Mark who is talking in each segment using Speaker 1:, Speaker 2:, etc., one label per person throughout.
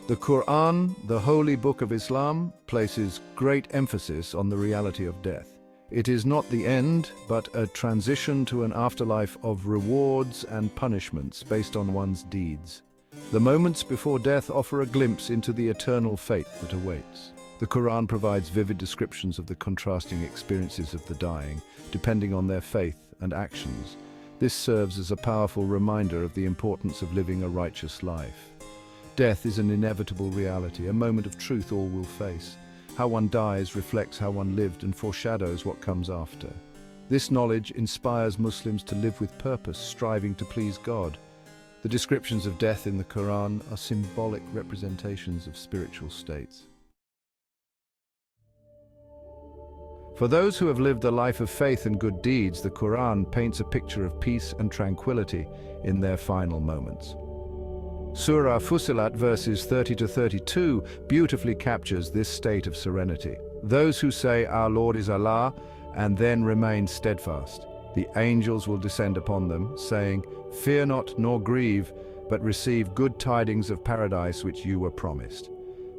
Speaker 1: The Qur'an, the holy book of Islam, places great emphasis on the reality of death. It is not the end, but a transition to an afterlife of rewards and punishments based on one's deeds. The moments before death offer a glimpse into the eternal fate that awaits. The Qur'an provides vivid descriptions of the contrasting experiences of the dying, depending on their faith and actions. This serves as a powerful reminder of the importance of living a righteous life. Death is an inevitable reality, a moment of truth all will face. How one dies reflects how one lived and foreshadows what comes after. This knowledge inspires Muslims to live with purpose, striving to please God. The descriptions of death in the Qur'an are symbolic representations of spiritual states. For those who have lived a life of faith and good deeds, the Qur'an paints a picture of peace and tranquility in their final moments. Surah Fussilat verses 30 to 32 beautifully captures this state of serenity. Those who say, "Our Lord is Allah," and then remain steadfast, the angels will descend upon them, saying, "Fear not nor grieve, but receive good tidings of paradise which you were promised."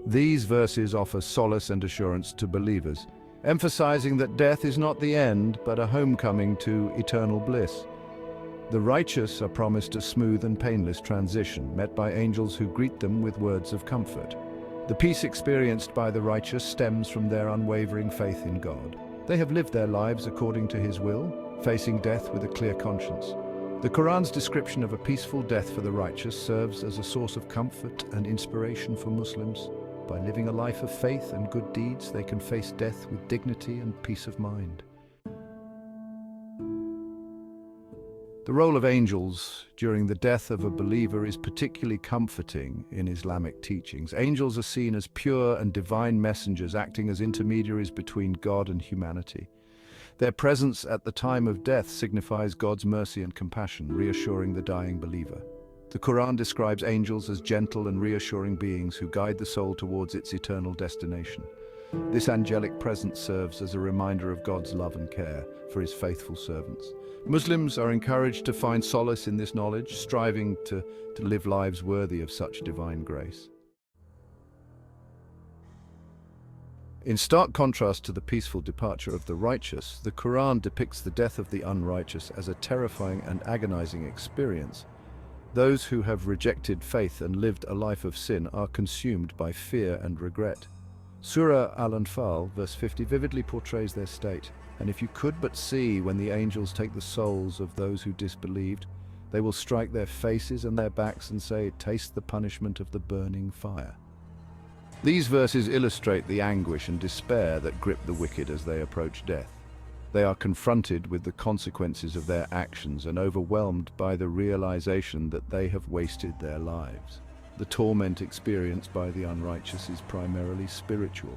Speaker 1: These verses offer solace and assurance to believers, emphasizing that death is not the end, but a homecoming to eternal bliss. The righteous are promised a smooth and painless transition, met by angels who greet them with words of comfort. The peace experienced by the righteous stems from their unwavering faith in God. They have lived their lives according to His will, facing death with a clear conscience. The Qur'an's description of a peaceful death for the righteous serves as a source of comfort and inspiration for Muslims. By living a life of faith and good deeds, they can face death with dignity and peace of mind. The role of angels during the death of a believer is particularly comforting in Islamic teachings. Angels are seen as pure and divine messengers acting as intermediaries between God and humanity. Their presence at the time of death signifies God's mercy and compassion, reassuring the dying believer. The Qur'an describes angels as gentle and reassuring beings who guide the soul towards its eternal destination. This angelic presence serves as a reminder of God's love and care for His faithful servants. Muslims are encouraged to find solace in this knowledge, striving to live lives worthy of such divine grace. In stark contrast to the peaceful departure of the righteous, the Qur'an depicts the death of the unrighteous as a terrifying and agonizing experience. Those who have rejected faith and lived a life of sin are consumed by fear and regret. Surah Al-Anfal, verse 50, vividly portrays their state. "And if you could but see when the angels take the souls of those who disbelieved, they will strike their faces and their backs and say, 'Taste the punishment of the burning fire.'" These verses illustrate the anguish and despair that grip the wicked as they approach death. They are confronted with the consequences of their actions and overwhelmed by the realization that they have wasted their lives. The torment experienced by the unrighteous is primarily spiritual,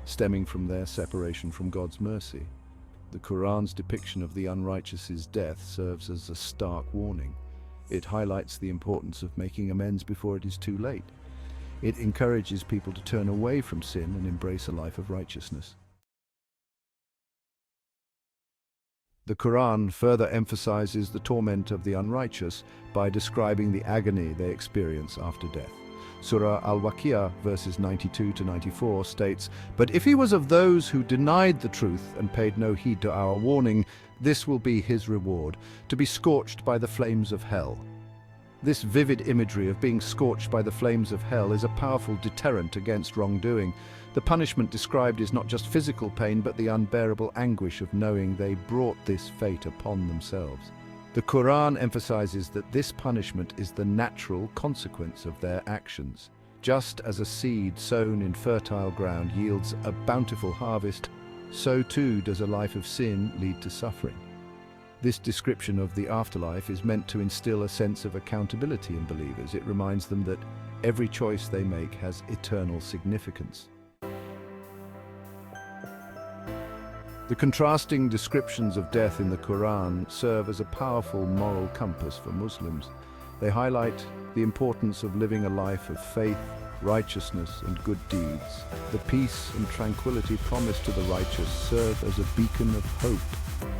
Speaker 1: stemming from their separation from God's mercy. The Qur'an's depiction of the unrighteous's death serves as a stark warning. It highlights the importance of making amends before it is too late. It encourages people to turn away from sin and embrace a life of righteousness. The Qur'an further emphasizes the torment of the unrighteous by describing the agony they experience after death. Surah Al-Waqi'ah, verses 92 to 94, states, "But if he was of those who denied the truth and paid no heed to our warning, this will be his reward, to be scorched by the flames of hell." This vivid imagery of being scorched by the flames of hell is a powerful deterrent against wrongdoing. The punishment described is not just physical pain, but the unbearable anguish of knowing they brought this fate upon themselves. The Qur'an emphasizes that this punishment is the natural consequence of their actions. Just as a seed sown in fertile ground yields a bountiful harvest, so too does a life of sin lead to suffering. This description of the afterlife is meant to instill a sense of accountability in believers. It reminds them that every choice they make has eternal significance. The contrasting descriptions of death in the Qur'an serve as a powerful moral compass for Muslims. They highlight the importance of living a life of faith, righteousness, and good deeds. The peace and tranquility promised to the righteous serve as a beacon of hope.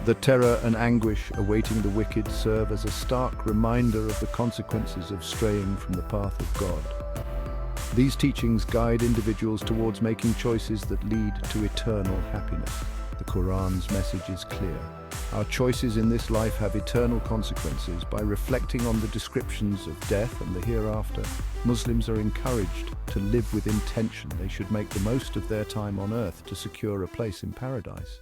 Speaker 1: The terror and anguish awaiting the wicked serve as a stark reminder of the consequences of straying from the path of God. These teachings guide individuals towards making choices that lead to eternal happiness. The Qur'an's message is clear. Our choices in this life have eternal consequences. By reflecting on the descriptions of death and the hereafter, Muslims are encouraged to live with intention. They should make the most of their time on earth to secure a place in paradise.